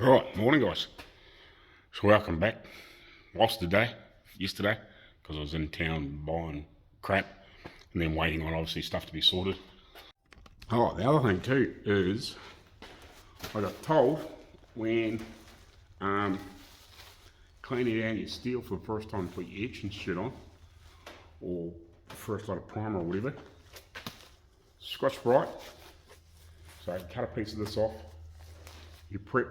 Right, morning guys. So welcome back. Lost yesterday, because I was in town buying crap and then waiting on obviously stuff to be sorted. Oh, the other thing too is I got told when cleaning out your steel for the first time, put your etch and shit on, or first lot of primer or whatever, Scotch Brite. So cut a piece of this off, you prep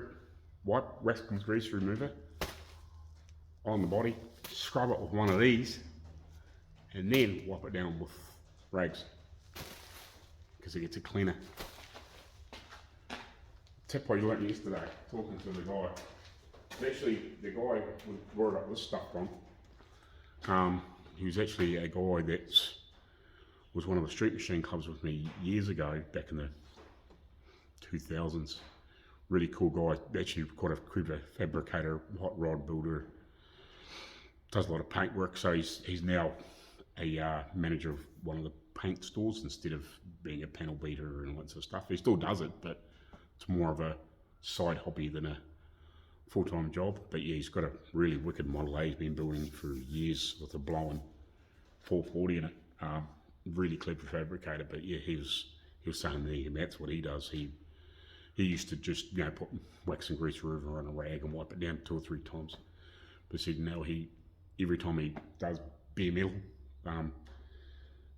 wipe, Weston's grease remover on the body, scrub it with one of these, and then wipe it down with rags, because it gets it cleaner. Tip I learned yesterday, talking to the guy. Actually, the guy we brought up this stuff from, he was actually a guy that was one of the street machine clubs with me years ago, back in the 2000s. Really cool guy, actually quite a clever fabricator, hot rod builder, does a lot of paint work. So he's now a manager of one of the paint stores instead of being a panel beater and all that sort of stuff. He still does it, but it's more of a side hobby than a full-time job. But yeah, he's got a really wicked Model A he's been building for years with a blowing 440 in it. Really clever fabricator, but yeah, he was saying there, that's what he does. He used to just, put wax and grease remover on a rag and wipe it down 2 or 3 times. But said now every time he does bare metal,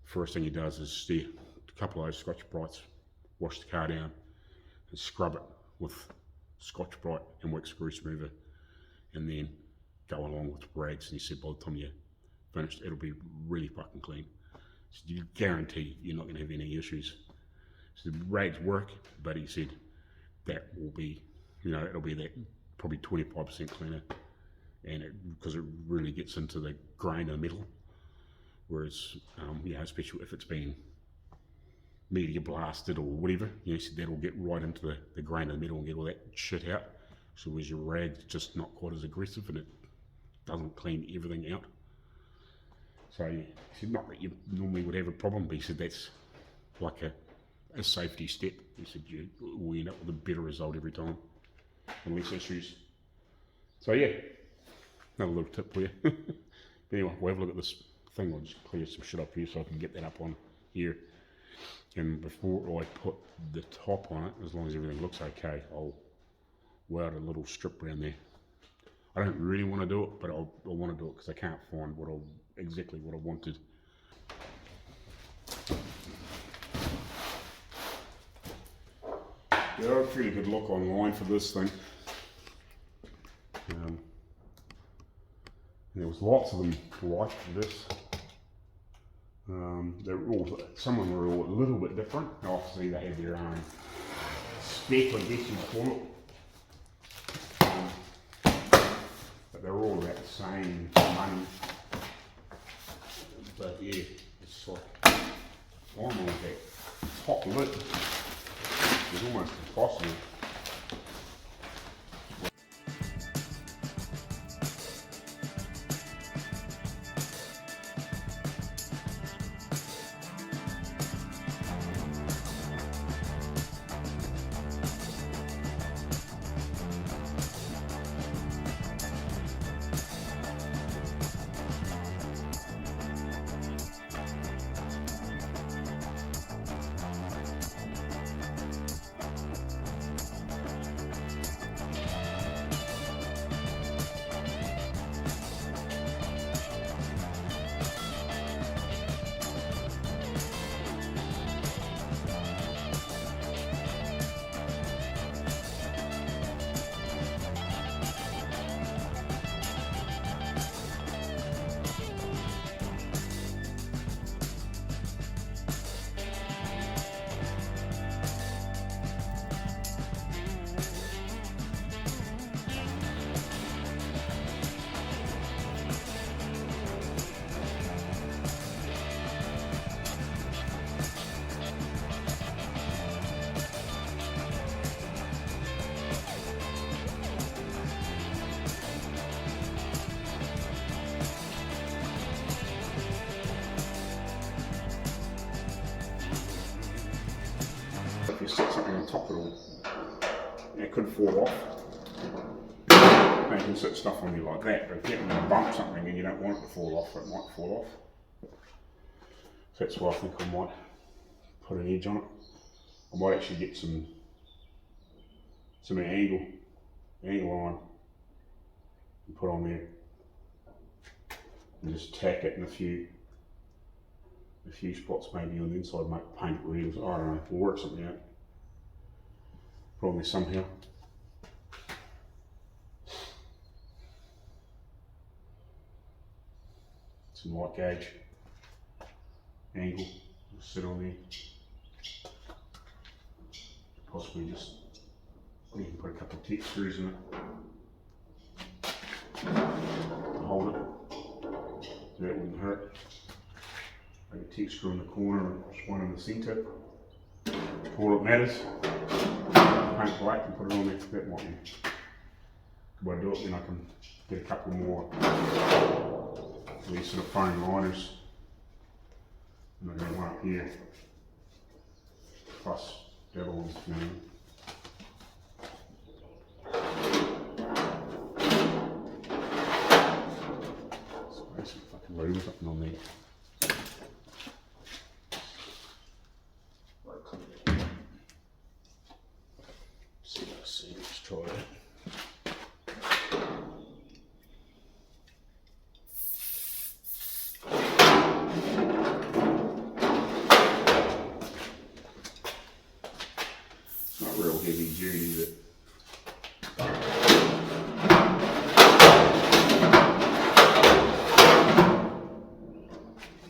first thing he does is steer a couple of those Scotch Brites, wash the car down and scrub it with Scotch Brite and wax grease remover, and then go along with rags. And he said by the time you're finished, it'll be really fucking clean. So you guarantee you're not going to have any issues. So the rags work, but he said that will be, it'll be that probably 25% cleaner, and because it really gets into the grain of the metal, whereas especially if it's been media blasted or whatever, so that'll get right into the grain of the metal and get all that shit out. So whereas your rag's just not quite as aggressive and it doesn't clean everything out. So he said not that you normally would have a problem, but he said that's like a safety step. He said you will end up with a better result every time and less issues. So yeah, another little tip for you. But anyway, we'll have a look at this thing. I'll just clear some shit up here so I can get that up on here. And before I put the top on it, as long as everything looks okay, I'll weld a little strip around there. I don't really want to do it, but I want to do it because I can't find exactly what I wanted. Yeah, I had a pretty good look online for this thing. There was lots of them like this. Some of them were all a little bit different. Obviously they have their own spec, I guess you'd call it. But they're all about the same money. But yeah, it's like, finding that top lid is almost impossible. If you stick something on top of it all, it could fall off. Now you can sit stuff on you like that, but if you're going to bump something and you don't want it to fall off, it might fall off. So that's why I think I might put an edge on it. I might actually get some angle line and put on there and just tack it in a few spots maybe on the inside, make paint it red. I don't know, we'll work something out. Put on there somehow. Some light gauge angle, sit on there. Possibly just, you can put a couple of T screws in it to hold it, so that wouldn't hurt. Maybe a T screw in the corner and just one in the centre. All that matters. Paint black and put it on there. That might be a good way to do it. Then I can get a couple more of these sort of foam liners. And I've got one up here, plus the other ones now. Spray some fucking lube or something on there. Let's try that. Heavy duty,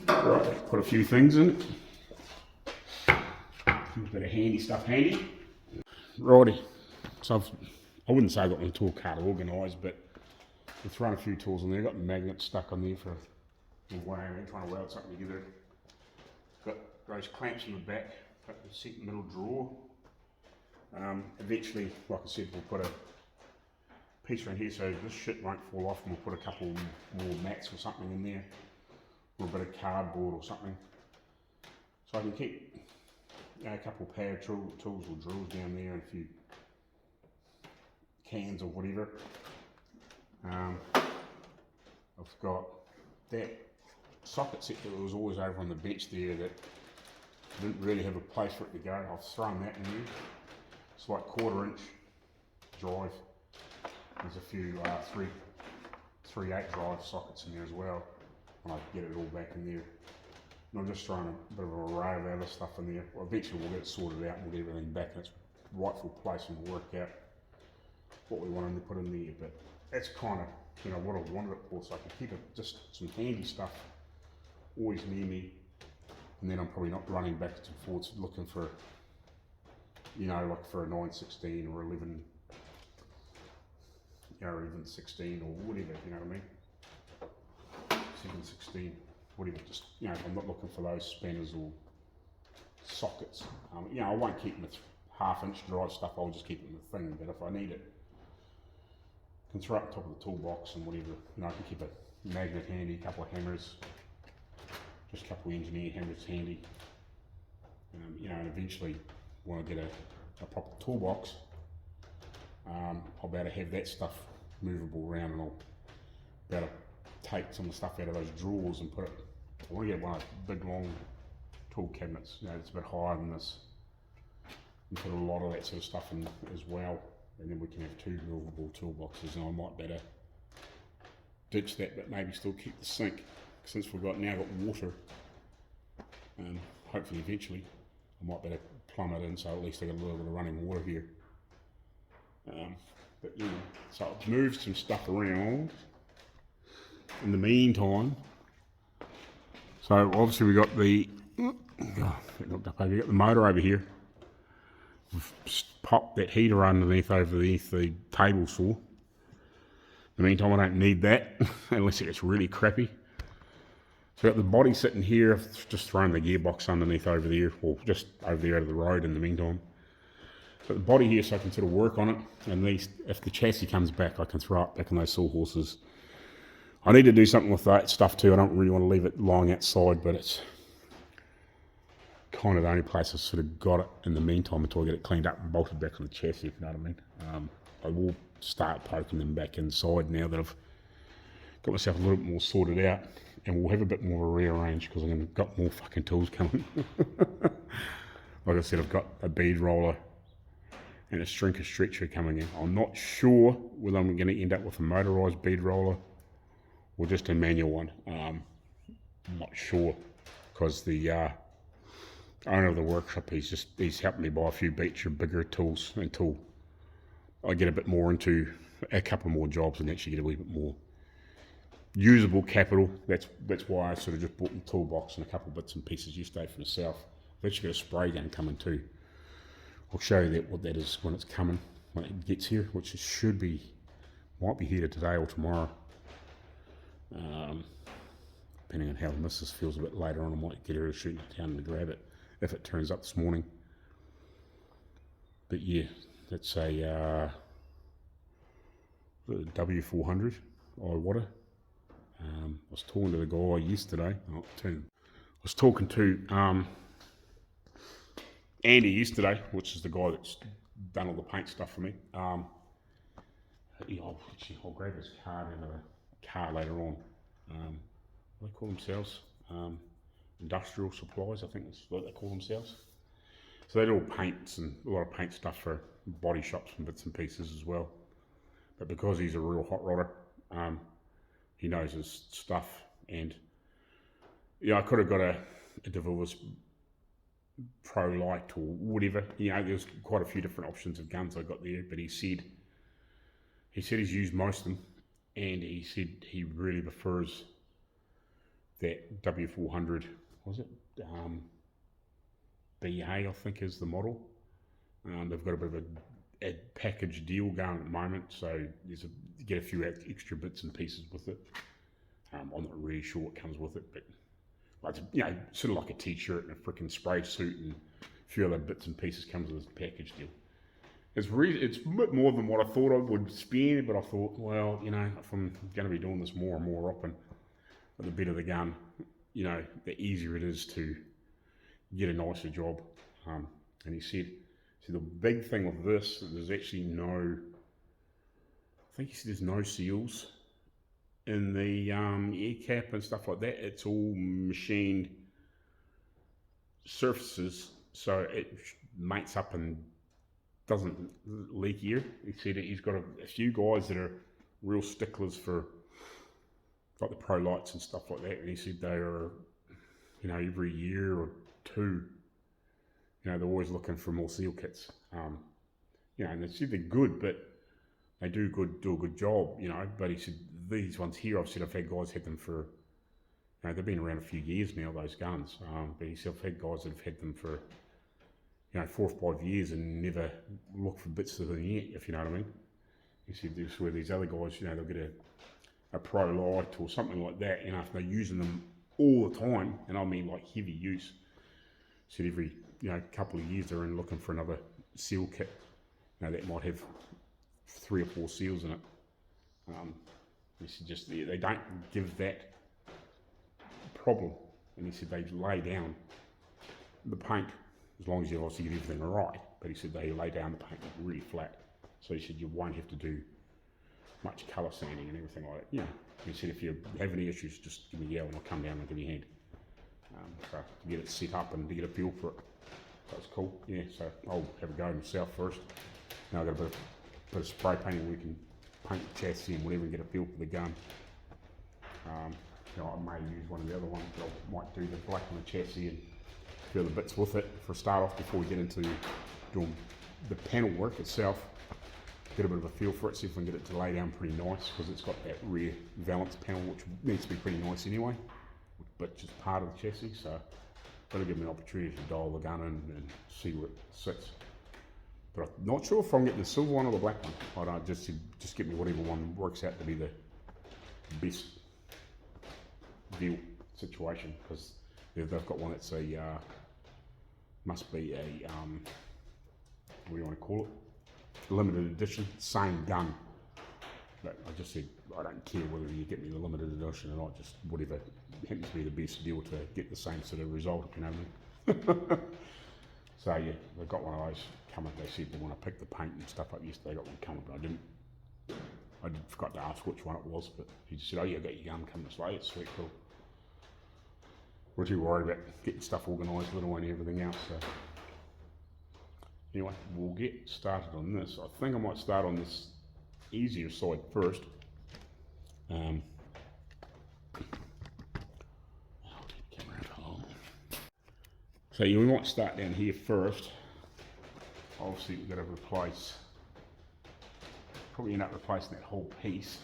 but right, put a few things in it. A bit of handy stuff handy. Righty, so I wouldn't say I've got my tool cart organised, but I've thrown a few tools in there. I've got magnets stuck on there for trying to weld something together. Got those clamps in the back, got the second middle drawer. Eventually, like I said, we'll put a piece around here so this shit won't fall off, and we'll put a couple more mats or something in there, or a bit of cardboard or something, so I can keep a couple of power tools or drills down there and a few cans or whatever. I've got that socket set that was always over on the bench there that didn't really have a place for it to go. I've thrown that in there. It's like 1/4 inch drive. There's a few 3/8 drive sockets in there as well, and I can get it all back in there. And I'm just throwing a bit of an array of other stuff in there. Well, eventually we'll get it sorted out and we'll get everything back in its rightful place and work out what we want to put in there. But that's kind of, you know, what I wanted it for, so I can keep it just some handy stuff always near me, and then I'm probably not running backwards and forwards looking for, you know, like for a 916 or 11, you know, or even 16 or whatever, you know what I mean? 716, whatever, just, you know, I'm not looking for those spanners or sockets. You know, I won't keep them with 1/2 inch drive stuff, I'll just keep it in the thing, but if I need it, I can throw it on top of the toolbox and whatever. You know, I can keep a magnet handy, a couple of hammers, just a couple of engineer hammers handy. You know, and eventually, when I get a proper toolbox, I'll be able to have that stuff movable around, and I'll be able to take some of the stuff out of those drawers and put it. I want to get one of those big long tool cabinets, you know, it's a bit higher than this, and put a lot of that sort of stuff in as well, and then we can have 2 movable toolboxes. And I might better ditch that, but maybe still keep the sink, since we've now got water, and hopefully eventually I might better plumb it in, so at least I got a little bit of running water here. But you know, so I've moved some stuff around in the meantime. So obviously we got the motor over here. We've popped that heater underneath the table saw. In the meantime, I don't need that unless it gets really crappy. So I've got the body sitting here, I've just thrown the gearbox underneath over there, or just over there out of the road in the meantime. So the body here, so I can sort of work on it, and at least if the chassis comes back, I can throw it back on those sawhorses. I need to do something with that stuff too. I don't really want to leave it lying outside, but it's kind of the only place I've sort of got it in the meantime until I get it cleaned up and bolted back on the chassis, if you know what I mean. I will start poking them back inside now that I've got myself a little bit more sorted out, and we'll have a bit more of a rearrange because I've got more fucking tools coming. Like I said, I've got a bead roller and a shrinker stretcher coming in. I'm not sure whether I'm going to end up with a motorised bead roller or just a manual one. I'm not sure because the owner of the workshop, he's helped me buy a few bigger tools until I get a bit more into a couple more jobs and actually get a wee bit more usable capital. That's why I sort of just bought the toolbox and a couple of bits and pieces yesterday from the south. I've actually got a spray gun coming too. I'll show you what that is when it's coming, when it gets here, which it might be here today or tomorrow. Depending on how the missus feels a bit later on, I might get her to shoot it down to grab it if it turns up this morning. But yeah, that's a W400 Iwata. I was talking to the guy yesterday. I was talking to Andy yesterday, which is the guy that's done all the paint stuff for me. I'll grab his card in a car later on. What do they call themselves? Industrial supplies, I think that's what they call themselves. So they do all paints and a lot of paint stuff for body shops and bits and pieces as well. But because he's a real hot rodder, he knows his stuff. And yeah, I could have got a DeVilbiss Pro Light or whatever. There's quite a few different options of guns I got there, but he said he's used most of them, and he said he really prefers that W400. Was it BA? I think is the model. They've got a bit of a package deal going at the moment, so you get a few extra bits and pieces with it. I'm not really sure what comes with it, but sort of like a t-shirt and a freaking spray suit and a few other bits and pieces comes with this package deal. It's a bit more than what I thought I would spend, but I thought, well, if I'm going to be doing this more and more often, the better the gun, the easier it is to get a nicer job. And he said, the big thing with this, there's actually there's no seals in the air cap and stuff like that. It's all machined surfaces, so it mates up and doesn't leak air. He said he's got a few guys that are real sticklers for like the Pro Lights and stuff like that, and he said they are, every year or two, they're always looking for more seal kits. And they said they're good, but they do a good job, but he said these ones here, I've had guys had them for, they've been around a few years now, those guns, but he said I've had guys that have had them for 4 or 5 years and never look for bits of them yet, if you know what I mean. He said this where these other guys, they'll get a Pro Light or something like that, if they're using them all the time, and I mean like heavy use. Said every couple of years they're in looking for another seal kit. That might have 3 or 4 seals in it. He said they don't give that problem, and he said they lay down the paint as long as you obviously get everything right. But he said they lay down the paint really flat, so he said you won't have to do much colour sanding and everything like that. He said if you have any issues, just give me a yell and I'll come down and give you a hand. So to get it set up and to get a feel for it. That's cool. Yeah, so I'll have a go myself first. Now I've got a bit of spray painting we can paint the chassis and whatever and get a feel for the gun. I may use one of the other ones, but I might do the black on the chassis and a few other bits with it for a start off before we get into doing the panel work itself. Get a bit of a feel for it, see if we can get it to lay down pretty nice, because it's got that rear valance panel which needs to be pretty nice anyway, but just part of the chassis, so that'll give me an opportunity to dial the gun in and see where it sits. But I'm not sure if I'm getting the silver one or the black one. I don't just get me whatever one works out to be the best deal situation, because they've got one that's must be a what do you want to call it? Limited edition, same gun. But I just said I don't care whether you get me the limited edition or not, just whatever happens to be the best deal to get the same sort of result, if you know what I mean. So yeah, they got one of those coming. They said they want to pick the paint and stuff up yesterday. They got one coming, but I forgot to ask which one it was, but he just said, oh yeah, I got your gun coming this way. It's sweet, cool. We're too worried about getting stuff organised, little and everything else. So anyway, we'll get started on this. I think I might start on this easier side first. So yeah, we might start down here first. Obviously we've got to replace, probably end up replacing that whole piece.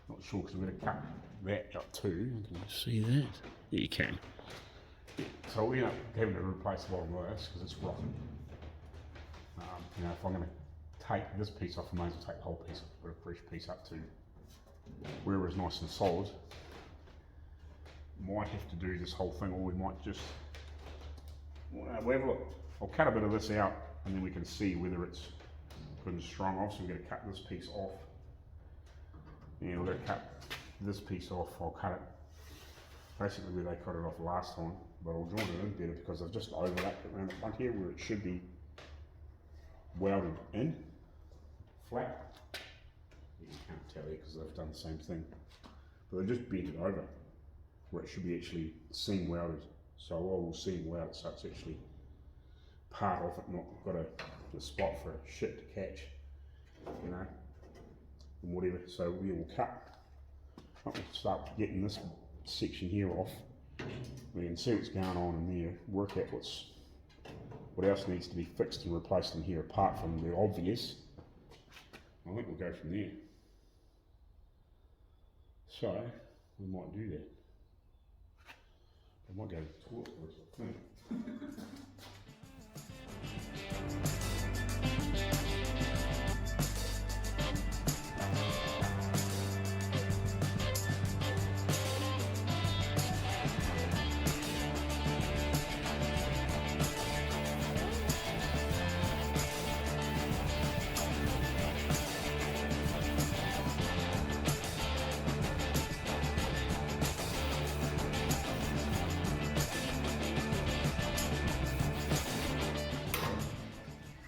Not sure, because we're going to cut that up too. Can you see that? Yeah, you can. Yeah, so we end up having to replace the bottom of this because it's rotten. You know, if I'm going to take this piece off, I may as well take the whole piece off, put a fresh piece up to where it was nice and solid. Might have to do this whole thing, or we might just, we'll have a look. I'll cut a bit of this out and then we can see whether it's good and strong. Obviously we're going to cut this piece off. And we're going to cut this piece off. I'll cut it basically where they cut it off last time, but I'll join it in better because I've just overlapped it around the front here where it should be welded in flat. You can't tell here because they've done the same thing, but they just bent it over where it should be actually seam welded. So I will seam weld it so it's actually part of it, not got a spot for shit to catch, you know, and whatever. So we will cut. We'll start getting this section here off. We can see what's going on in there, work out what else needs to be fixed and replaced in here apart from the obvious. I think we'll go from there. So we might do that. I might go to the toilet first, I think.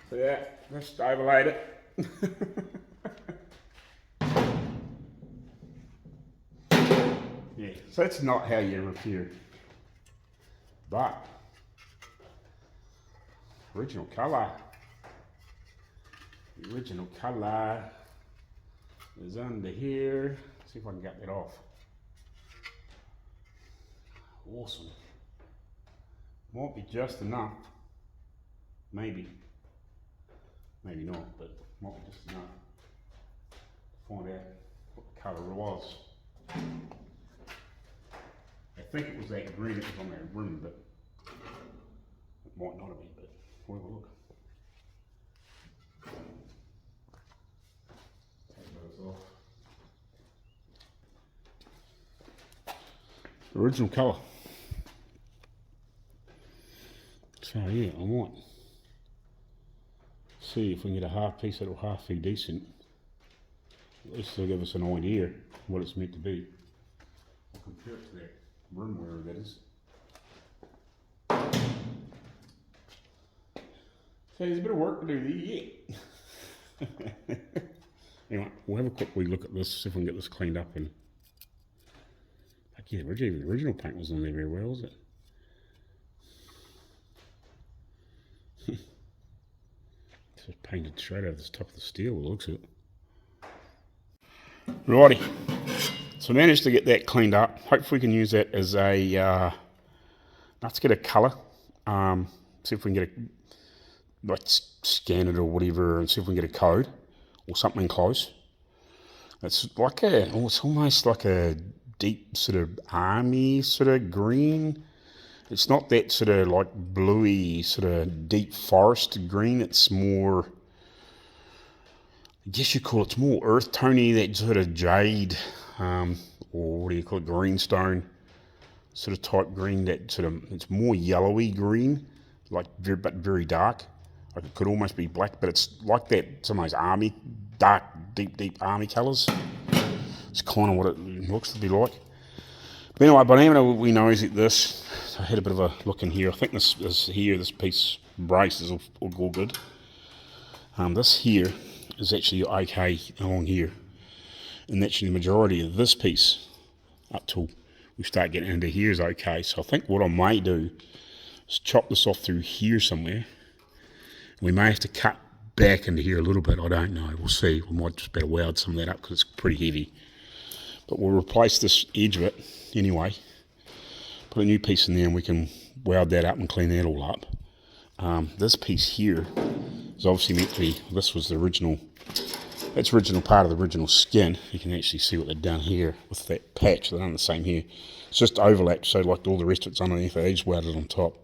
So yeah, just overlaid it. Yeah, so that's not how you repair, but original colour. The original colour is under here. See if I can get that off. Awesome. Might be just enough. Maybe. Maybe not, but might be just enough to find out what the colour was. I think it was that green that was on that rim, but it might not have been, but we'll have a look. Take those off. Original colour. So yeah, I might see if we can get a half piece that'll half be decent. At least it'll give us an idea what it's meant to be. I'll compare it to that room wherever that is. So there's a bit of work to do there yet. Anyway, we'll have a quick wee look at this, see if we can get this cleaned up. And like, yeah, the original paint wasn't on there very well, was it? It's painted straight over the top of the steel, it looks it. Righty, so I managed to get that cleaned up. Hopefully we can use that as a, let's get a colour. See if we can get a, like scan it or whatever and see if we can get a code or something close. It's like it's almost like a deep sort of army sort of green. It's not that sort of like bluey, sort of deep forest green. It's more, I guess you call it more earth tony, that sort of jade, or what do you call it, greenstone sort of type green. That sort of, it's more yellowy green, like but very dark. Like it could almost be black, but it's like that, some of those army, dark, deep army colours. It's kind of what it looks to be like. But anyway, by now we know is it this. I had a bit of a look in here. I think this piece brace is all good. This here is actually okay along here, and actually the majority of this piece up till we start getting into here is okay. So I think what I may do is chop this off through here somewhere. We may have to cut back into here a little bit, I don't know, we'll see. We might just better weld some of that up because it's pretty heavy. But we'll replace this edge of it anyway. Put a new piece in there and we can weld that up and clean that all up. This piece here is obviously meant to be, this was the original, that's the original part of the original skin. You can actually see what they've done here with that patch. They've done the same here. It's just overlapped, so like all the rest of it's underneath, they just welded on top.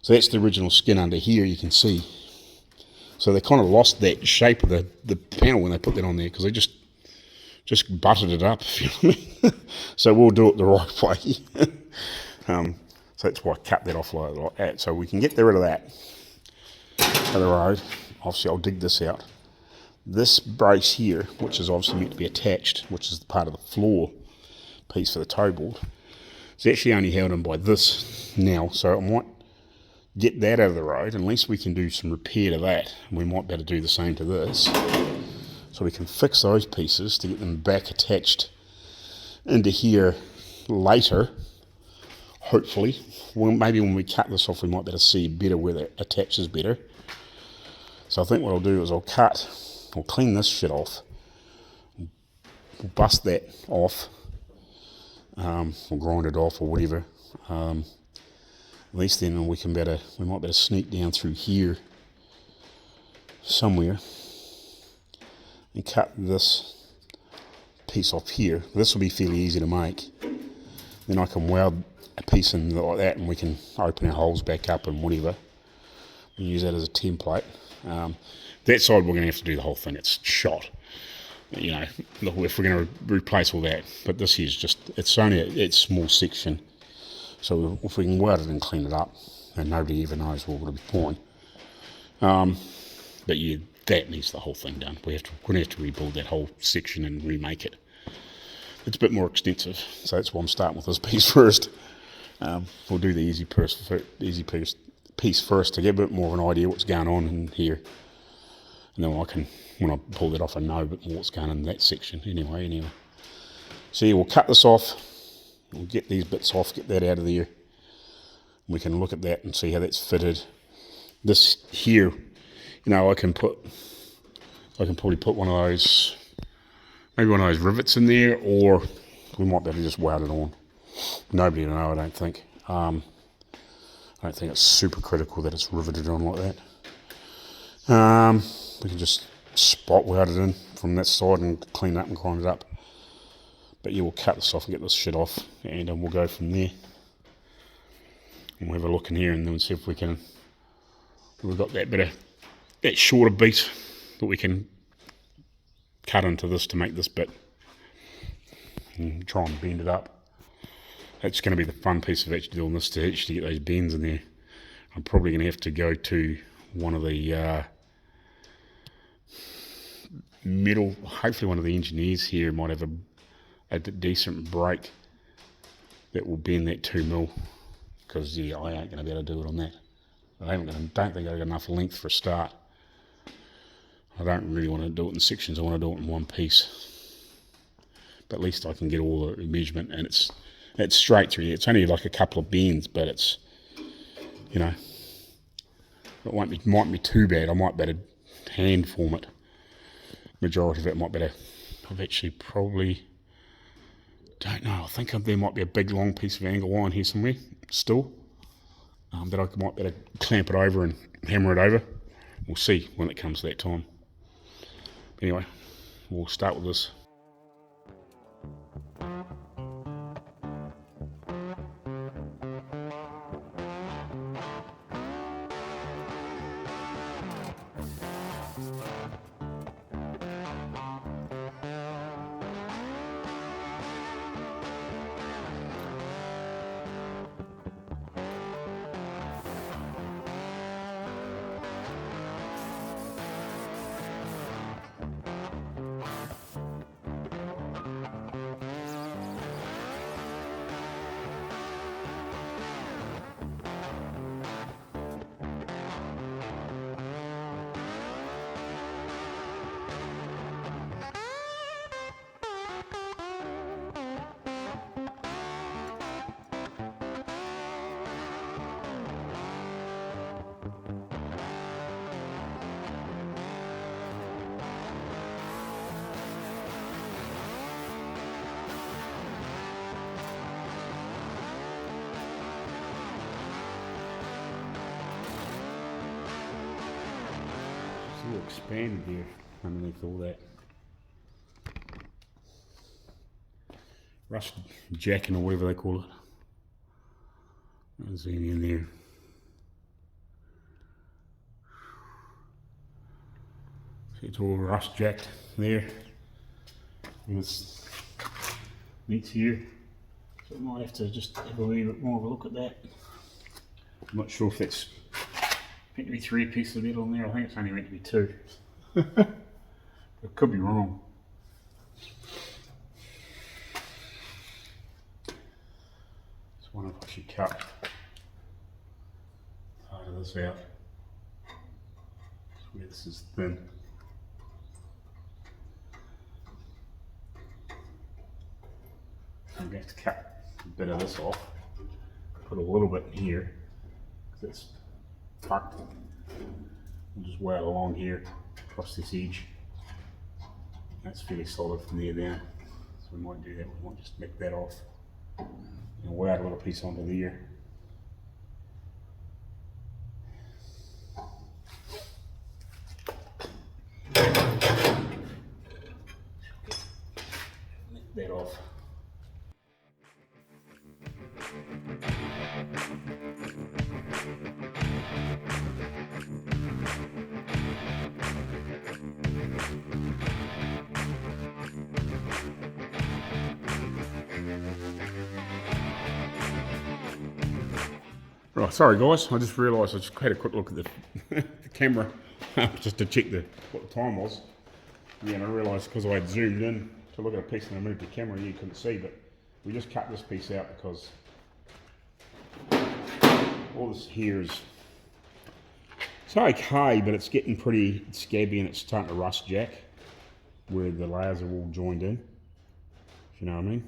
So that's the original skin under here, you can see. So they kind of lost that shape of the panel when they put that on there, because they just buttered it up, if you know what I mean. So we'll do it the right way. So that's why I cut that off like that. So we can get rid of that of the road. Obviously I'll dig this out. This brace here, which is obviously meant to be attached, which is part of the floor piece for the toe board, it's actually only held in by this now. So I might get that out of the road. At least we can do some repair to that. We might better do the same to this. So we can fix those pieces to get them back attached into here later, hopefully. Well, maybe when we cut this off we might better see better where it attaches better. So I think what I'll do is I'll clean this shit off, we'll bust that off, or grind it off or whatever. At least then we might better sneak down through here somewhere and cut this piece off here. This will be fairly easy to make. Then I can weld a piece in like that and we can open our holes back up and whatever. We use that as a template. That side we're going to have to do the whole thing. It's shot. You know, if we're going to replace all that. But this here's just, it's only a small section. So if we can weld it and clean it up, and nobody even knows what would be fine. But yeah, that needs the whole thing done. We're going to have to rebuild that whole section and remake it. It's a bit more extensive, so that's why I'm starting with this piece first. We'll do the easy piece first to get a bit more of an idea what's going on in here. And then when I pull that off, I know a bit more what's going on in that section anyway. So yeah, we'll cut this off. We'll get these bits off, get that out of there. We can look at that and see how that's fitted. This here, I can probably put one of those, maybe one of those rivets in there, or we might be able to just weld it on. Nobody will know, I don't think. I don't think it's super critical that it's riveted on like that. We can just spot weld it in from that side and clean it up and grind it up. But yeah, we'll cut this off and get this shit off, and we'll go from there. And we'll have a look in here and then see if we've got that shorter beat that we can cut into this to make this bit and try and bend it up. That's going to be the fun piece of actually doing this, to actually get those bends in there. I'm probably going to have to go to one of the metal, hopefully one of the engineers here might have a decent brake that will bend that 2mm, because yeah, I ain't going to be able to do it on that. I don't think I've got enough length for a start. I don't really want to do it in sections, I want to do it in one piece. But at least I can get all the measurement, and it's straight through here. It's only like a couple of bends, but it's, it mightn't be too bad. I might better hand form it. Majority of it might better. I've actually probably, don't know, I think there might be a big long piece of angle wire here somewhere still, that I might better clamp it over and hammer it over. We'll see when it comes to that time. Anyway, we'll start with this. expanded there underneath all that. Rust jacking or whatever they call it. There's any in there. See, it's all rust jacked there. And this meets here. So I might have to just have a wee bit more of a look at that. I'm not sure if that's meant to be 3 pieces of metal in there. I think it's only meant to be 2. It could be wrong. Just wonder if I should cut part of this out. Where this is thin. I'm going to have to cut a bit of this off. Put a little bit in here because it's tucked. We'll just wear it along here across this edge. That's fairly solid from there down, so we might do that. We might just make that off and wear a little piece onto there. Make that off. Right, sorry guys, I just realised I just had a quick look at the camera just to check what the time was. Yeah, and I realised because I had zoomed in to look at a piece and I moved the camera, you couldn't see, but we just cut this piece out because all this here is, it's okay, but it's getting pretty scabby and it's starting to rust jack where the layers are all joined in, if you know what I mean.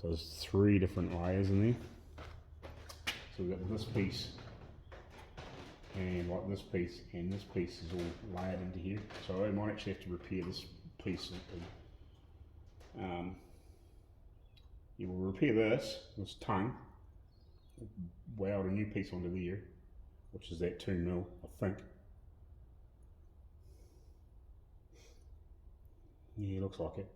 So there's 3 different layers in there. So we've got this piece, and like this piece, and this piece is all layered into here. So I might actually have to repair this piece. You will repair this tongue, weld a new piece onto there, which is that 2mm, I think. Yeah, looks like it.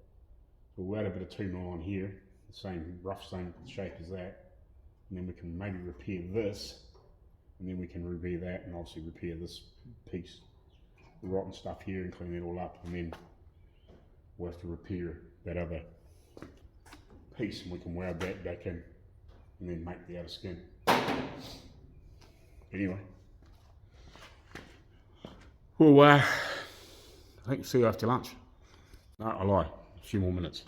So we'll add a bit of 2mm on here, the same rough same shape as that. And then we can maybe repair this, and then we can repair that, and obviously repair this piece, the rotten stuff here, and clean it all up, and then we'll have to repair that other piece, and we can weld that back in, and then make the outer skin. Anyway, well, I think see you after lunch. No, I lie, a few more minutes.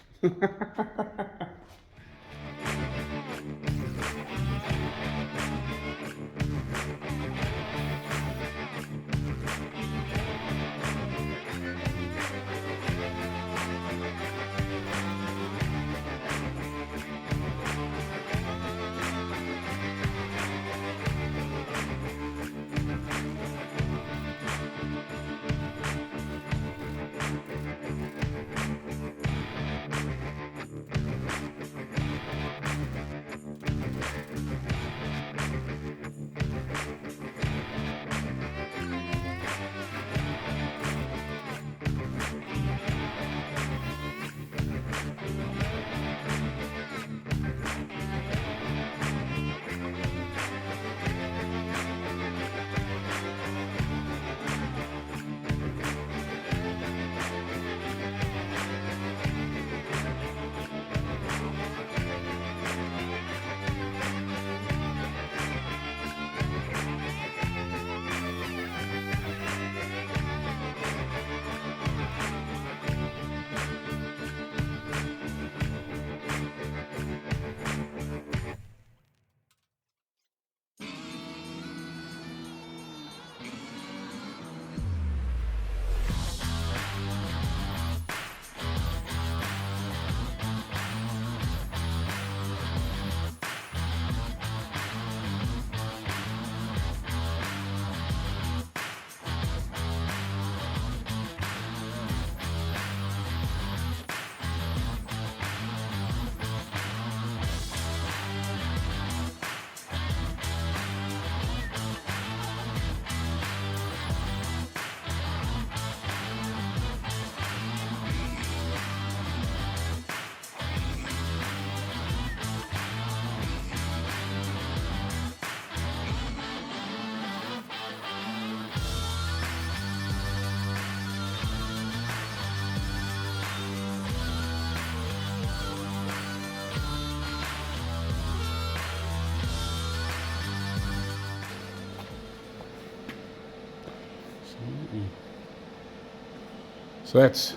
So that's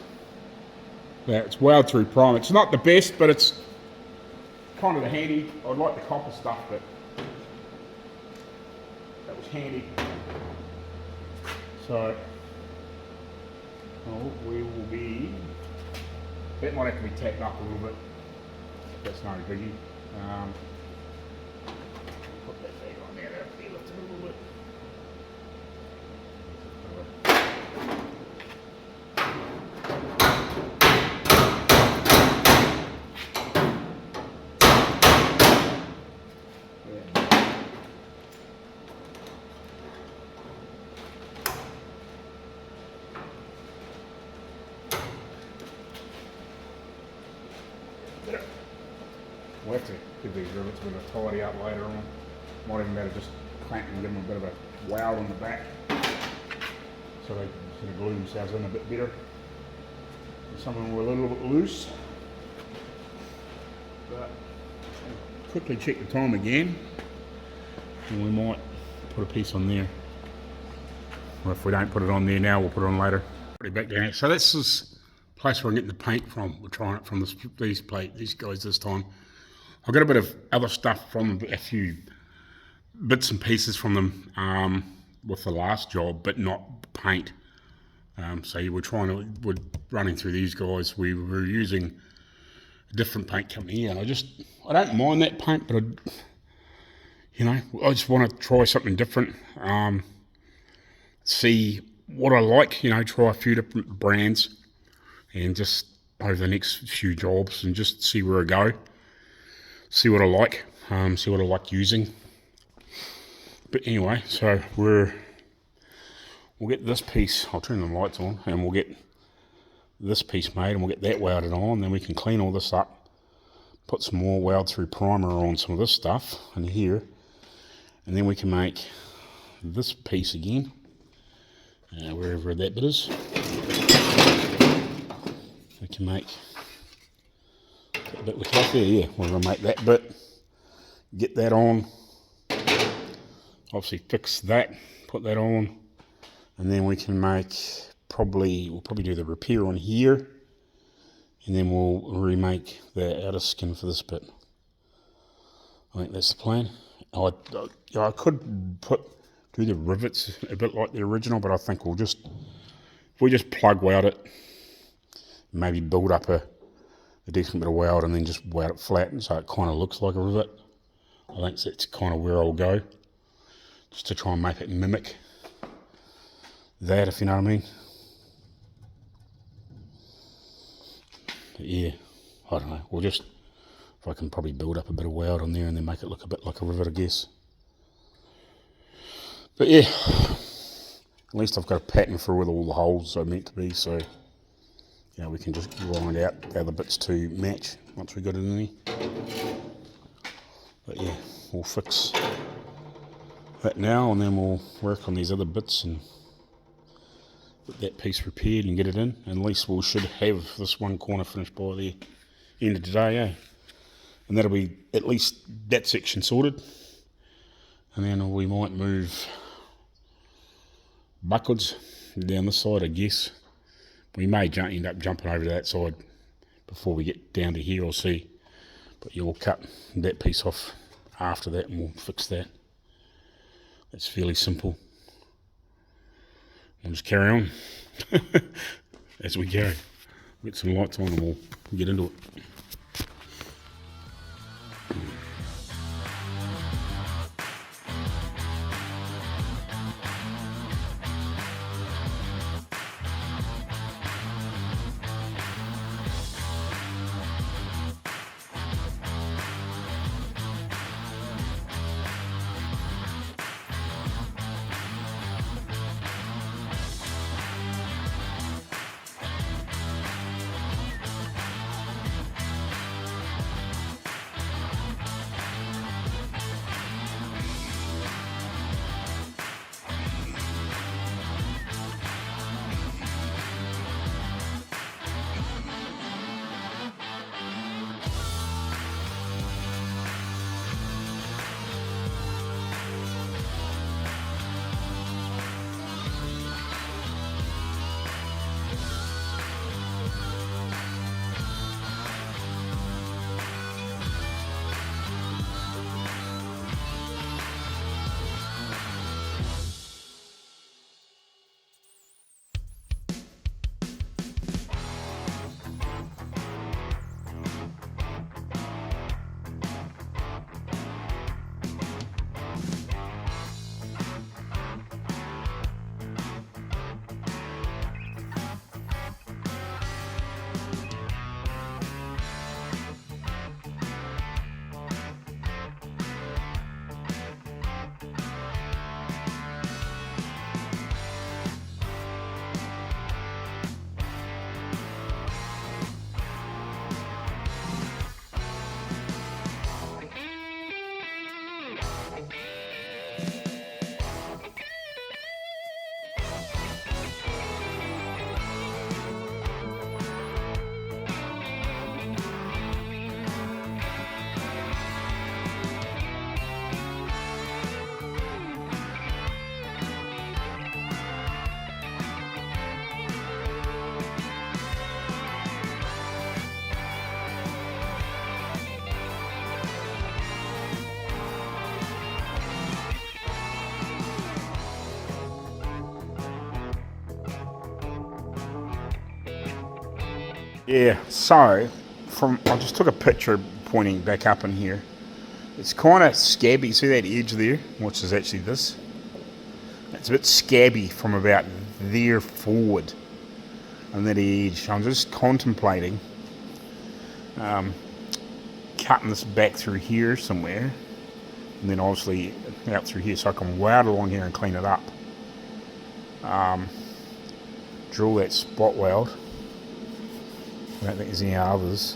it's weld through prime. It's not the best, but it's kind of the handy. I'd like the copper stuff, but that was handy. So we will be, that might have to be tapped up a little bit. That's no biggie. Put that back on there, that'll be lifted a little bit. We'll have to give these rivets a bit of a tidy up later on. Might even better just clamp and give them a bit of a weld on the back so they sort of glue themselves in a bit better. And some of them were a little bit loose. But quickly check the time again, and we might put a piece on there. Or if we don't put it on there now, we'll put it on later. Put it back down. So this is the place where I'm getting the paint from. We're trying it from these guys this time. I got a bit of other stuff from them, a few bits and pieces from them with the last job, but not paint. So we're running through these guys. We were using a different paint company here, and I don't mind that paint, but I just want to try something different. See what I like, try a few different brands, and just over the next few jobs, and just see where I go. See what I like, see what I like using. But anyway, so we'll get this piece, I'll turn the lights on, and we'll get this piece made, and we'll get that welded on, then we can clean all this up, put some more weld through primer on some of this stuff in here, and then we can make this piece again, wherever that bit is. We can make that bit we have there, yeah, we're going to make that bit, get that on, obviously fix that, put that on, and then we can make, we'll probably do the repair on here, and then we'll remake the outer skin for this bit. I think that's the plan. I could do the rivets a bit like the original, but I think if we just plug weld it, maybe build up a decent bit of weld and then just weld it flat so it kind of looks like a rivet. I think that's kind of where I'll go, just to try and make it mimic that, if you know what I mean. But yeah, I don't know, if I can probably build up a bit of weld on there and then make it look a bit like a rivet, I guess. But yeah, at least I've got a pattern for where all the holes are meant to be, so we can just grind out the other bits to match once we got it in there. But yeah, we'll fix that now, and then we'll work on these other bits and get that piece repaired and get it in. And at least we should have this one corner finished by the end of today, and that'll be at least that section sorted. And then we might move backwards down this side, I guess. We may end up jumping over to that side before we get down to here, I'll see. But yeah, we'll cut that piece off after that and we'll fix that. That's fairly simple. We'll just carry on as we go. Get some lights on and we'll get into it. Yeah, so I just took a picture pointing back up in here. It's kind of scabby. See that edge there, which is actually this? It's a bit scabby from about there forward on that edge. I'm just contemplating cutting this back through here somewhere, and then obviously out through here so I can weld along here and clean it up. Drill that spot weld. I don't think there's any others.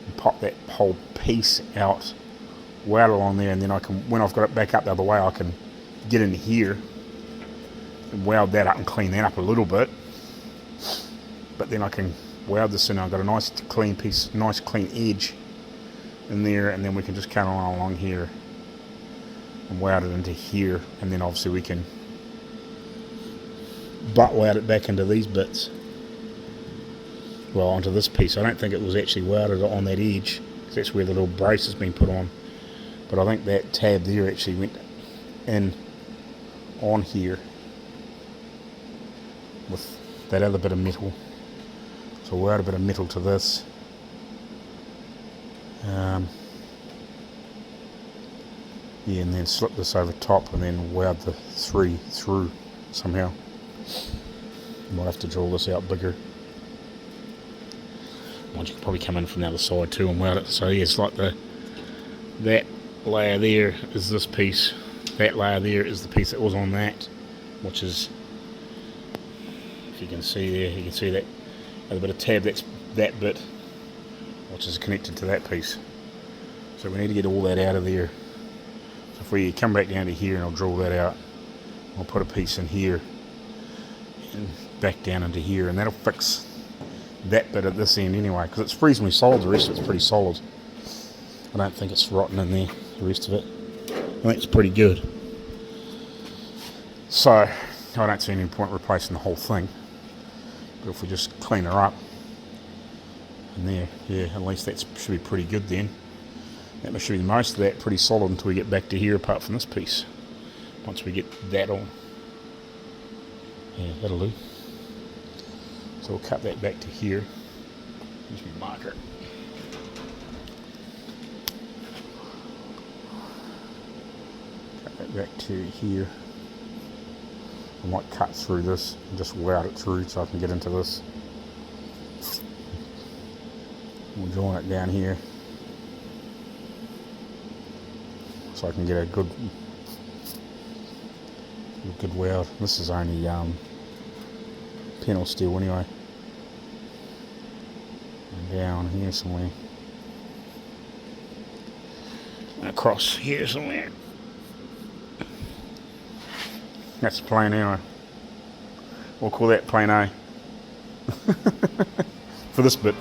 And pop that whole piece out, weld along there, and then I can, when I've got it back up the other way, I can get in here and weld that up and clean that up a little bit. But then I can weld this in. I've got a nice clean piece, nice clean edge in there, and then we can just cut along here and weld it into here, and then obviously we can butt weld it back into these bits. Well, onto this piece. I don't think it was actually welded on that edge, because that's where the little brace has been put on. But I think that tab there actually went in on here with that other bit of metal. So we'll add a bit of metal to this. Yeah, and then slip this over top and then weld the 3 through somehow. Might have to draw this out bigger. Once you can probably come in from the other side too and weld it. So yeah, it's like that layer there is this piece. That layer there is the piece that was on that, which is, if you can see there, you can see that a bit of tab, that's that bit, which is connected to that piece. So we need to get all that out of there. So if we come back down to here and I'll drill that out, I'll put a piece in here and back down into here, and that'll fix that bit at this end anyway, because it's reasonably solid. The rest of it's pretty solid. I don't think it's rotten in there, the rest of it. I think it's pretty good. So I don't see any point replacing the whole thing, but if we just clean her up in there, yeah, at least that should be pretty good then. That should be most of that pretty solid until we get back to here, apart from this piece. Once we get that on, yeah, that'll do. So we'll cut that back to here. Use my marker. Cut that back to here. I might cut through this and just weld it through so I can get into this. We'll join it down here so I can get a good weld. This is only panel steel anyway. And down here somewhere. And across here somewhere. That's plane anyway. We'll call that plane A. For this bit.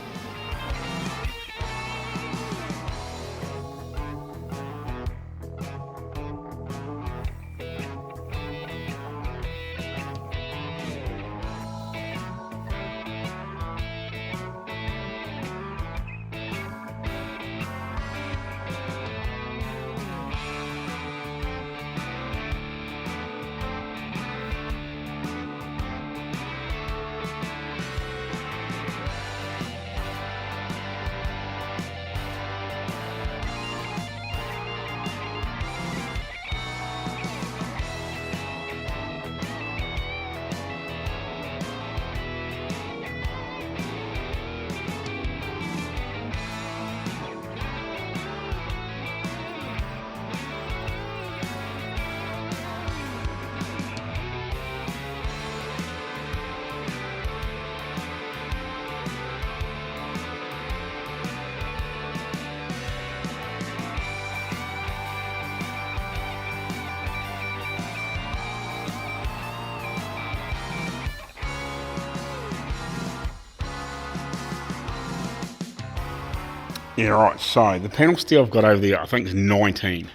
Yeah, right, so the panel steel I've got over there, I think is 19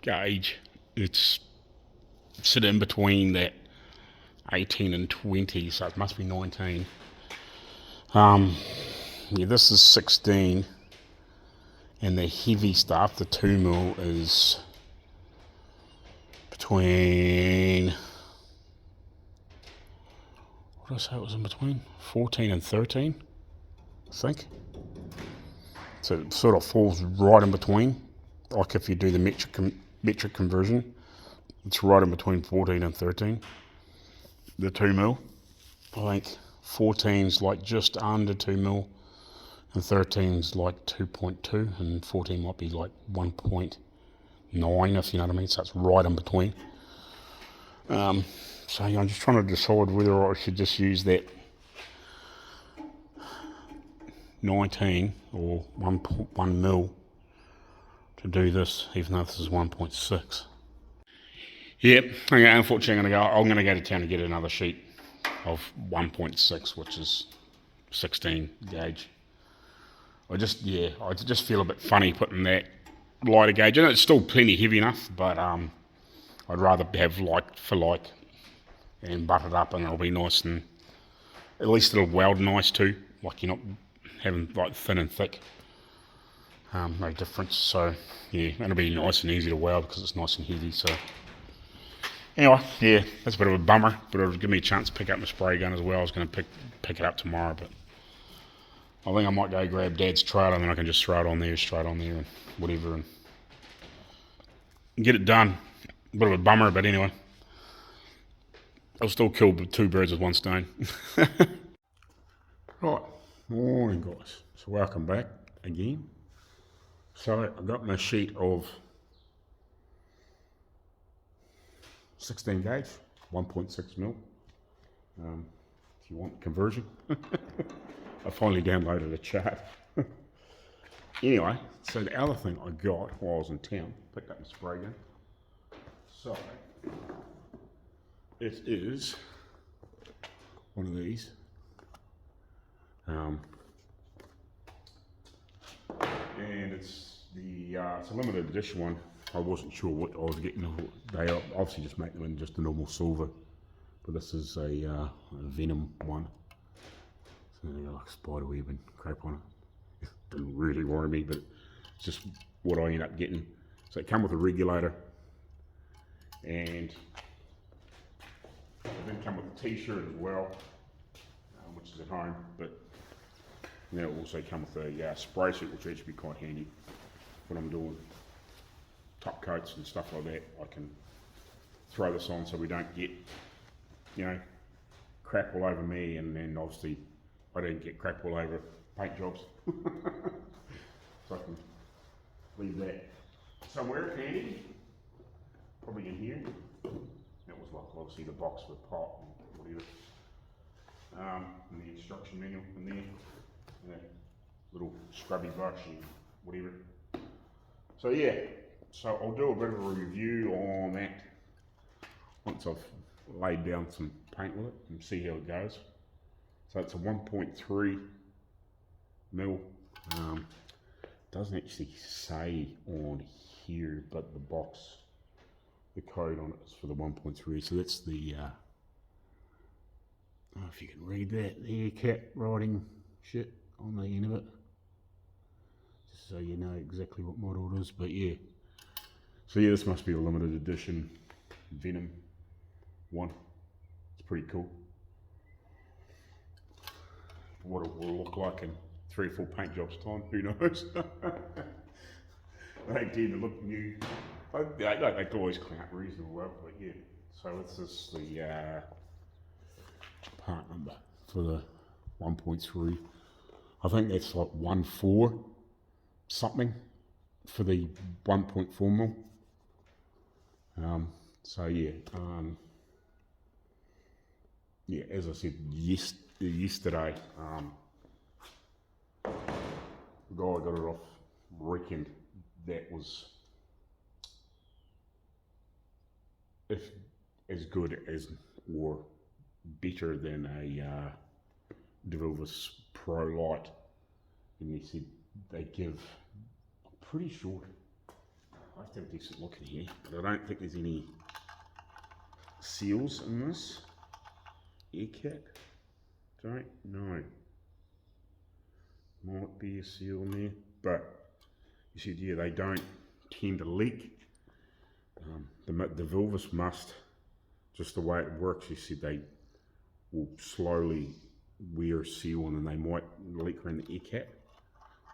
gauge. It's sitting in between that 18 and 20, so it must be 19. Yeah, this is 16, and the heavy stuff, the 2mm, is between what did I say it was in between? 14 and 13, I think. So it sort of falls right in between. Like if you do the metric conversion, it's right in between 14 and 13. The 2 mil. I think 14's like just under 2 mil, and 13's like 2.2, and 14 might be like 1.9, if you know what I mean. So it's right in between. So yeah, I'm just trying to decide whether I should just use that 19 or 1.1 mil to do this, even though this is 1.6. Yep, okay, unfortunately I'm going to go to town and get another sheet of 1.6, which is 16 gauge. I just feel a bit funny putting that lighter gauge in. It's still plenty heavy enough, but I'd rather have like for like and butt it up, and it'll be nice, and at least it'll weld nice too. Like you're not having like thin and thick. No difference. So yeah, it'll be nice and easy to weld because it's nice and heavy. So anyway, yeah, that's a bit of a bummer, but it'll give me a chance to pick up my spray gun as well. I was going to pick it up tomorrow, but I think I might go grab Dad's trailer, and then I can just throw it on there, straight on there, and whatever, and get it done. A bit of a bummer, but anyway, I'll still kill 2 birds with 1 stone. Right, morning guys. So welcome back again. So I got my sheet of 16 gauge, 1.6 mil. If you want conversion. I finally downloaded a chart. Anyway, so the other thing I got while I was in town, picked up my spray gun. So it is one of these. And it's a limited edition one. I wasn't sure what I was getting. They obviously just make them in just a normal silver, but this is a Venom one. So they got like spider web and crap on it. Didn't really worry me, but it's just what I end up getting. So it come with a regulator, and it then come with a t-shirt as well, which is at home, but then it also come with a spray suit, which will actually be quite handy when I'm doing top coats and stuff like that. I can throw this on so we don't get, crap all over me, and then obviously I don't get crap all over paint jobs. So I can leave that somewhere handy, probably in here. That was like obviously the box with pot and whatever. And the instruction manual in there, and that little scrubby brush and whatever. So yeah, so I'll do a bit of a review on that once I've laid down some paint with it and see how it goes. So it's a 1.3 mil. Doesn't actually say on here, but the box, the code on it is for the 1.3. So that's the, I don't know if you can read that, the cat writing shit on the end of it. Just so you know exactly what model it is, but yeah. So yeah, this must be a limited edition Venom one. It's pretty cool. What it will look like in 3 or 4 paint jobs time, who knows? They tend to look new. They always clean up reasonably well, but yeah. So this is the part number for the 1.3. I think that's like 1.4 something for the 1.4 mil. So yeah, yeah, as I said yesterday, the guy I got it off reckoned that was if as good as or better than a DeVilbiss Pro Light, and he said they give, I'm pretty sure, I have to have a decent look in here, but I don't think there's any seals in this air cap. Don't know. Might be a seal in there, but you said yeah, they don't tend to leak. The DeVilbiss must, just the way it works, you said they will slowly wear a seal and then they might leak around the air cap,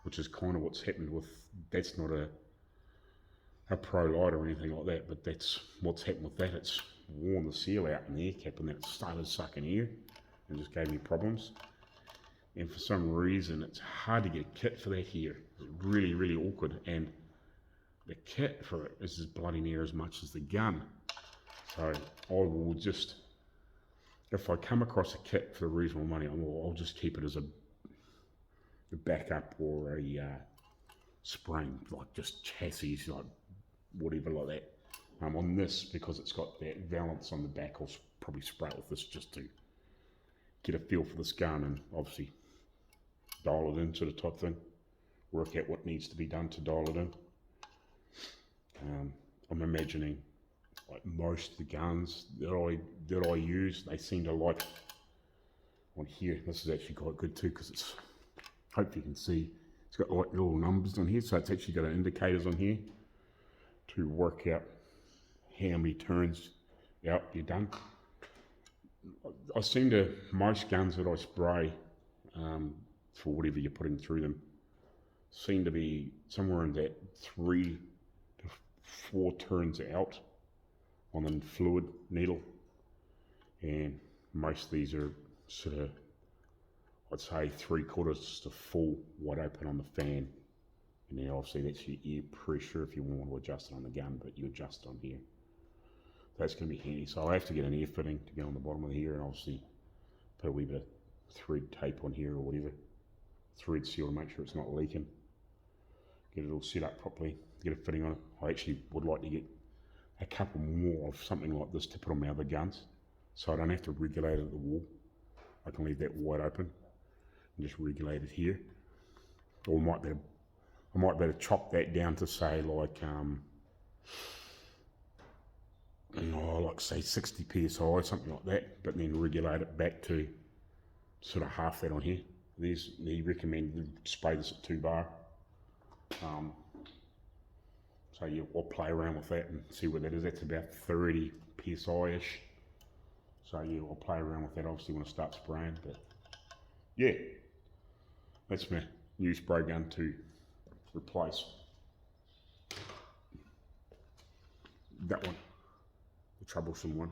which is kind of what's happened with, that's not a pro light or anything like that, but that's what's happened with that. It's worn the seal out in the air cap and then it started sucking air and just gave me problems. And for some reason it's hard to get a kit for that here. It's really, really awkward, and the kit for it is as bloody near as much as the gun. So I will just, if I come across a kit for reasonable money, I'll just keep it as a backup or a spring, like just chassis, like whatever like that. On this, because it's got that valance on the back, I'll probably spray it with this just to get a feel for this gun and obviously dial it in, sort of type thing. Work out what needs to be done to dial it in. I'm imagining like most of the guns that I use, they seem to like on here. This is actually quite good too, because it's, hope you can see, it's got like little numbers on here, so it's actually got indicators on here to work out how many turns out you're done. I seem to, most guns that I spray for whatever you're putting through them seem to be somewhere in that 3 to 4 turns out on the fluid needle, and most of these are sort of, I'd say 3/4 to full wide open on the fan. And then obviously that's your air pressure if you want to adjust it on the gun, but you adjust on here. That's going to be handy. So I have to get an air fitting to go on the bottom of here, and obviously put a wee bit of thread tape on here or whatever. Thread seal to make sure it's not leaking. Get it all set up properly, get a fitting on it. I actually would like to get a couple more of something like this to put on my other guns, so I don't have to regulate it at the wall. I can leave that wide open and just regulate it here. Or I might better chop that down to say like, like say 60 psi, something like that, but then regulate it back to sort of half that on here. They recommend to spray this at 2 bar. So I'll play around with that and see what that is. That's about 30 psi-ish. So yeah, I'll play around with that obviously when I start spraying, but yeah, that's my new spray gun to replace that one, the troublesome one.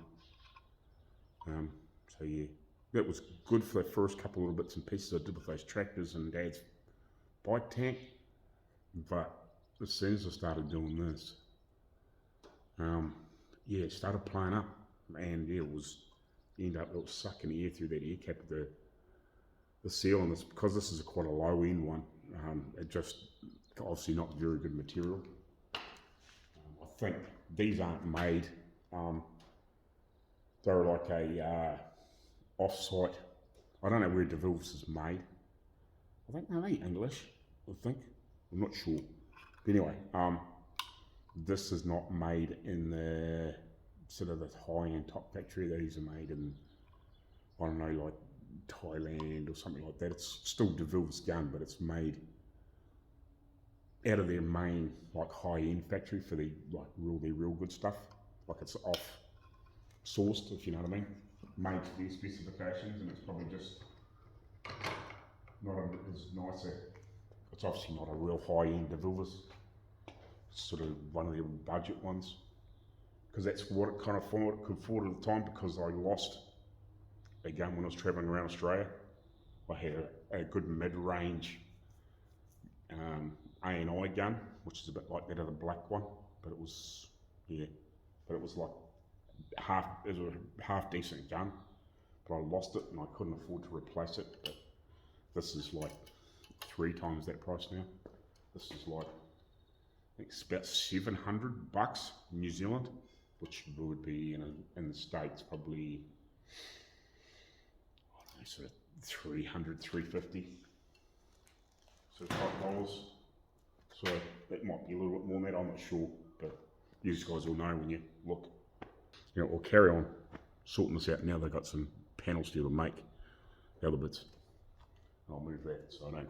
So yeah, that was good for the first couple of little bits and pieces I did with those tractors and Dad's bike tank, but as soon as I started doing this, yeah, it started playing up, and yeah, it was sucking air through that air cap of the seal, and this, because this is quite a low end one, it just obviously not very good material. I think these aren't made, they're like a off-site, I don't know where DeVille's is made. I think they're English, I think, I'm not sure. But anyway, this is not made in the sort of the high-end top factory. These are made in, I don't know, like Thailand or something like that. It's still DeVille's gun, but it's made out of their main like high-end factory for the their real good stuff. Like it's off sourced, if you know what I mean, made to their specifications, and it's probably just not as nice. It's obviously not a real high-end DeVille's. It's sort of one of their budget ones, because that's what it kind of could afford at the time, because I lost a gun when I was travelling around Australia. I had a good mid-range A&I gun, which is a bit like that other black one, but it was, yeah, but it was like it was a half decent gun, but I lost it and I couldn't afford to replace it. But this is like 3 times that price now. This is like, I think it's about $700 New Zealand, which would be in the States probably, I don't know, sort of 300, 350 sort of $5. So that might be a little bit more than that, I'm not sure, but you guys will know when you look. You know, we'll carry on sorting this out now. They've got some panels still to make, the other bits. I'll move that so I don't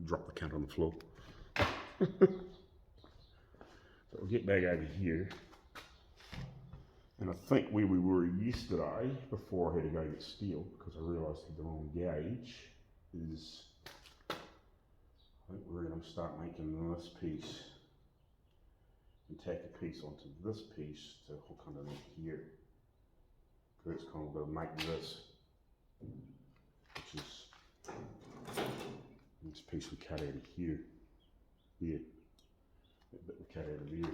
drop the cunt on the floor. But we'll get back over here. And I think where we were yesterday, before I had to go get steel, because I realised I had the wrong gauge, is I think we're going to start making this piece and tack a piece onto this piece to hook underneath here. Because it's kind of going to make this, which is this piece we cut out of here. Yeah, that bit we cut out of there.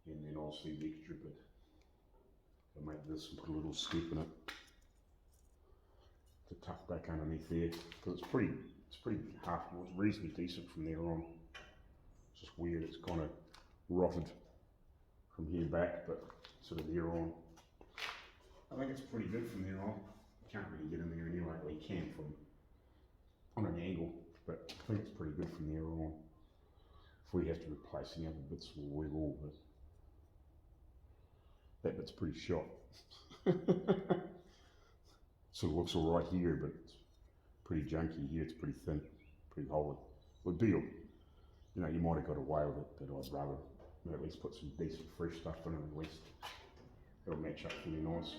And then obviously the extra bit. I'll make this and put a little step in it to tuck back underneath there. Because it's pretty half, well, it's reasonably decent from there on. It's just weird, it's kind of rotted from here back, but sort of there on. I think it's pretty good from there on. You can't really get in there anyway, well you can from on an angle, but I think it's pretty good from there on. If we have to replace any other bits, we will, but that bit's pretty shot. Sort of looks alright here, but it's pretty junky here, it's pretty thin, pretty hollow. Would be, you know, you might have got away with it, but I'd rather at least put some decent fresh stuff in it at least. It'll match up really nice.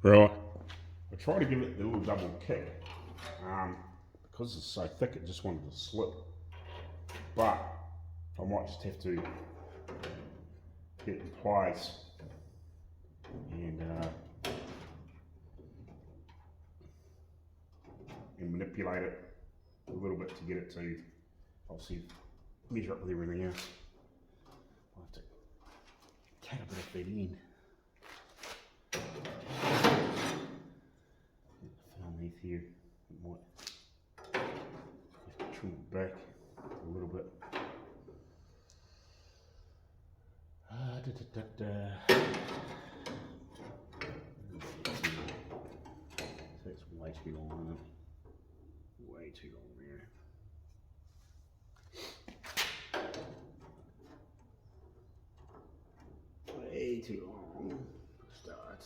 Right, I try to give it a little double kick, because it's so thick it just wanted to slip, but I might just have to get it in place and manipulate it a little bit to get it to obviously measure up with everything else. I'll have to cut a bit of that in. Underneath here, it might have to trim it back a little bit. That's way too long, isn't it? Way too long there. Way too long. Start.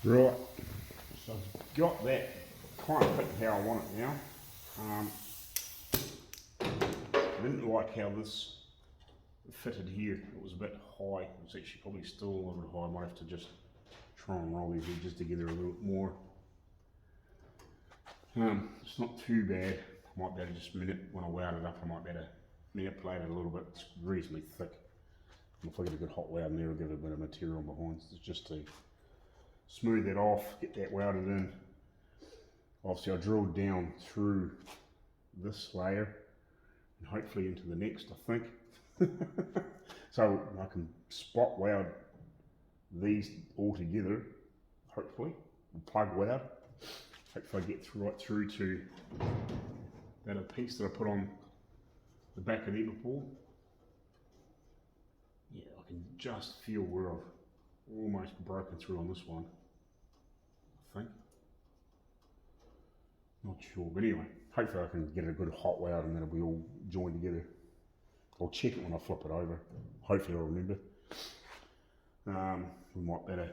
Right, so I've got that kind of fit how I want it now. I didn't like how this fitted here. It was a bit high. It's actually probably still a little bit high. I might have to just try and roll these edges together a little bit more. It's not too bad. I might be able to just when I weld it up, I might be able to manipulate it a little bit. It's reasonably thick. And if I get a good hot weld in there, I'll give it a bit of material behind. It's just to smooth that off, get that welded in. Obviously I drilled down through this layer and hopefully into the next, I think. So I can spot weld these all together, hopefully, plug weld. Hopefully I get right through to that piece that I put on the back of the before. Yeah, I can just feel where I've almost broken through on this one, I think. Not sure, but anyway, hopefully I can get a good hot weld and then it'll be all joined together. I'll check it when I flip it over. Hopefully I'll remember. We might better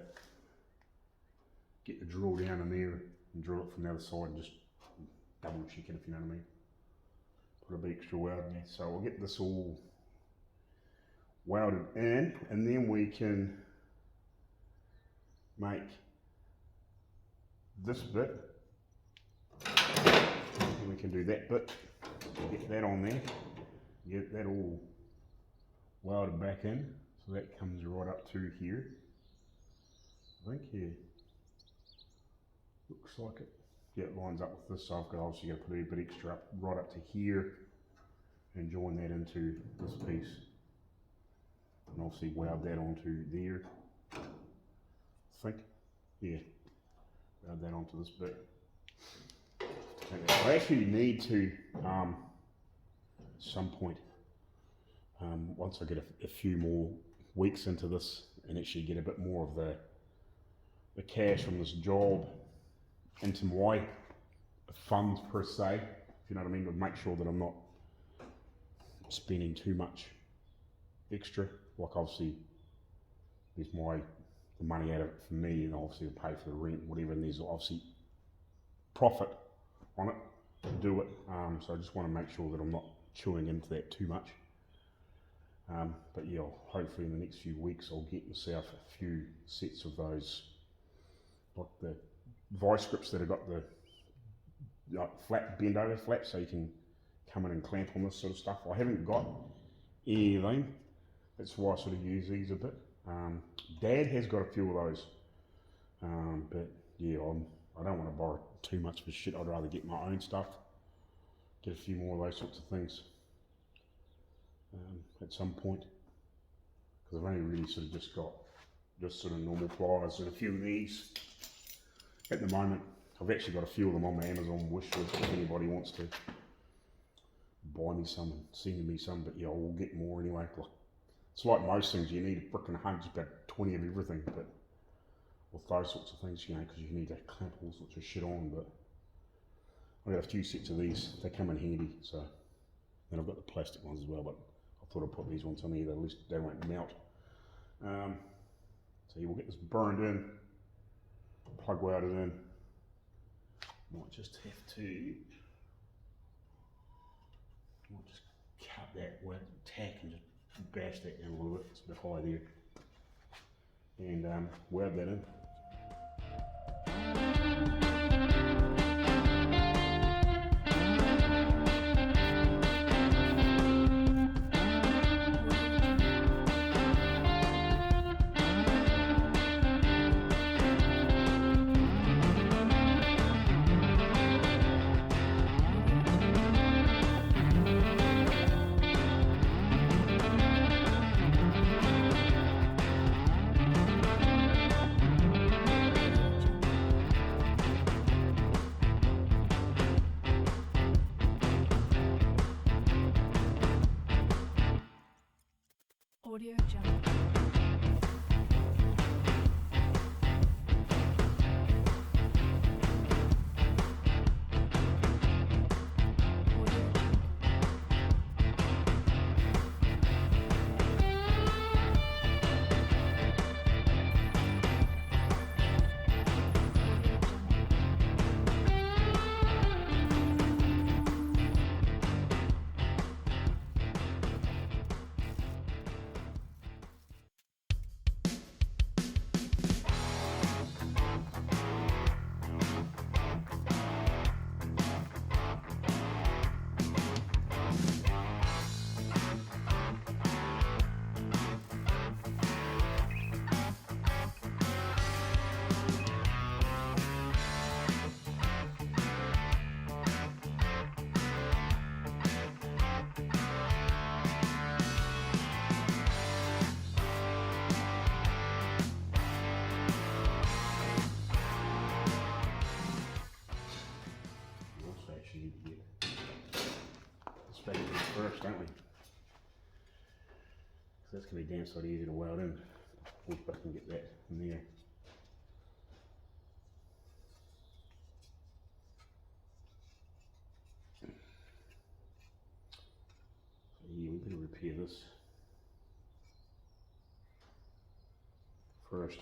get the drill down in there and drill it from the other side and just double check it, if you know what I mean. Put a bit extra weld in there. So I'll get this all welded in and then we can make this bit. And we can do that bit. Get that on there. Get that all welded back in. So that comes right up to here. I think, yeah. Looks like it. Yeah, it lines up with this, so I've got obviously got to put a bit extra up, right up to here and join that into this piece. And obviously weld that onto there. I think. Yeah. Weld that onto this bit. I actually need to, at some point, once I get a few more weeks into this and actually get a bit more of the cash from this job into my funds per se, if you know what I mean, to make sure that I'm not spending too much extra. Like obviously there's the money out of it for me and obviously to pay for the rent, whatever, and there's obviously profit on it to do it. So I just want to make sure that I'm not chewing into that too much. But yeah, hopefully in the next few weeks I'll get myself a few sets of those, like the vice grips that have got the flat, bend over flaps, so you can come in and clamp on this sort of stuff. I haven't got anything, that's why I sort of use these a bit. Dad has got a few of those, but yeah, I don't want to borrow too much of his shit. I'd rather get my own stuff, get a few more of those sorts of things at some point, because I've only really sort of just got sort of normal pliers and a few of these at the moment. I've actually got a few of them on my Amazon wish list if anybody wants to buy me some and send me some, but yeah, I'll get more anyway. It's like most things, you need a frickin' 100, about 20 of everything, but with those sorts of things, you know, because you need to clamp all sorts of shit on. But I've got a few sets of these, they come in handy. So then I've got the plastic ones as well, but I thought I'd put these ones on here, at least they won't melt. So yeah, we'll get this burned in, plug welded in. Might just have to cut that tack and just bash that down a little bit. It's a bit high there, and weld that in. Audio Jungle. actually need to get this back in first, don't we? So that's going to be damn sight easy to weld in. If I can get that in there. So yeah, we better repair this first.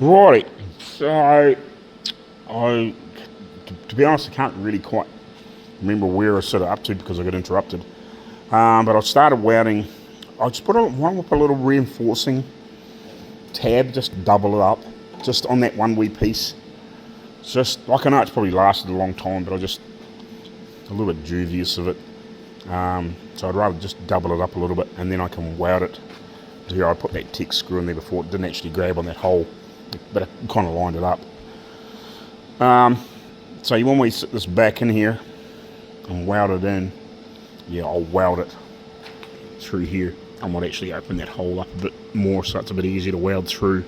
Right, so to be honest, I can't really quite remember where I set it up to because I got interrupted. But I started welding. I just put one with a little reinforcing tab, just double it up, just on that one wee piece. Just, like I know it's probably lasted a long time, but I just a little bit dubious of it. So I'd rather just double it up a little bit, and then I can weld it. Here I put that Tech screw in there before, it didn't actually grab on that hole, but I kind of lined it up. So you want me to sit this back in here and weld it in. Yeah, I'll weld it through here. I might actually open that hole up a bit more so it's a bit easier to weld through.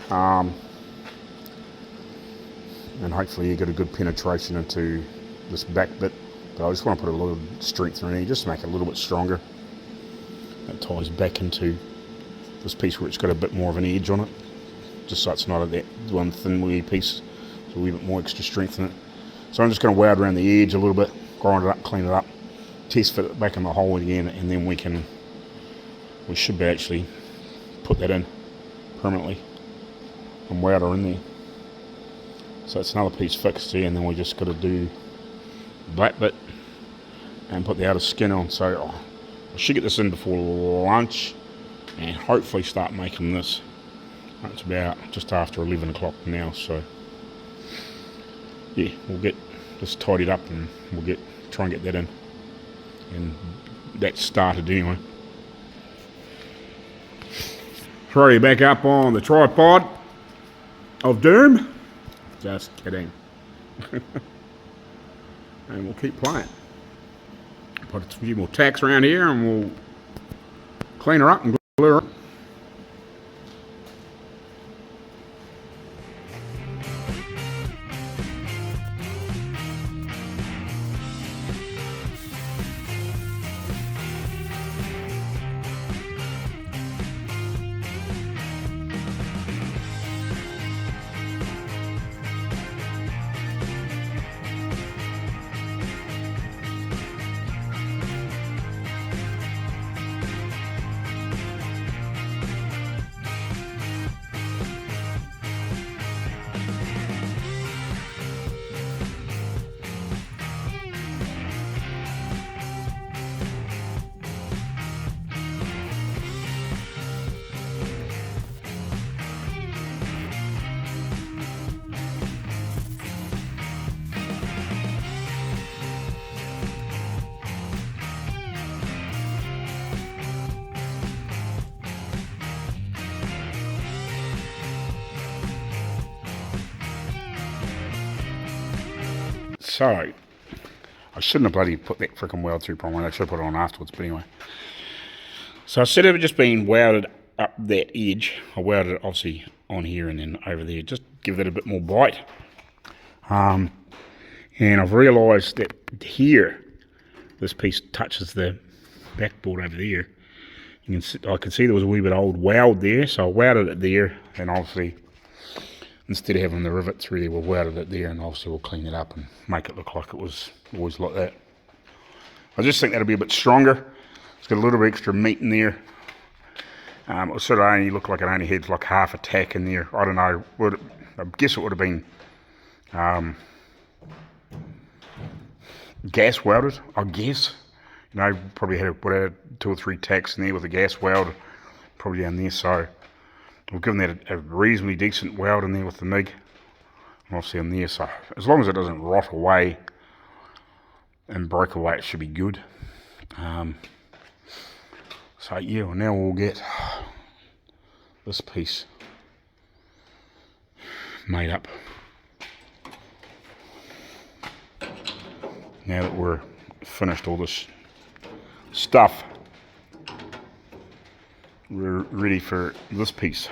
And hopefully you get a good penetration into this back bit. But I just want to put a little strength in here just to make it a little bit stronger. That ties back into this piece where it's got a bit more of an edge on it, just so it's not that one thin wee piece, so a wee bit more extra strength in it. So I'm just going to weld around the edge a little bit, grind it up, clean it up, test fit it back in the hole again, and then we should be actually put that in permanently and weld her in there. So it's another piece fixed here, and then we just got to do the black bit and put the outer skin on. So I should get this in before lunch and hopefully start making this. It's about just after 11 o'clock now, so yeah, we'll get this tidied up and we'll try and get that in, and that started anyway. throw you back up on the tripod of doom. Just kidding. And we'll keep playing. Put a few more tacks around here and we'll clean her up and glue her up. So, I shouldn't have bloody put that frickin' weld through prong. I should have put it on afterwards, but anyway. So instead of it just being welded up that edge, I welded it obviously on here and then over there, just give it a bit more bite. And I've realised that here, this piece touches the backboard over there. You can see, I could see there was a wee bit old weld there, so I welded it there, and obviously instead of having the rivet through there, we'll weld it there, and obviously we'll clean it up and make it look like it was always like that. I just think that'll be a bit stronger. It's got a little bit extra meat in there. It sort of only looked like it only had like half a tack in there. I don't know. I guess it would have been gas welded, I guess. You know, probably would have 2 or 3 tacks in there with a gas weld, probably down there. So we've given that a reasonably decent weld in there with the MIG, and obviously on there. So as long as it doesn't rot away and break away, it should be good. So yeah, well, now we'll get this piece made up. Now that we're finished all this stuff, we're ready for this piece.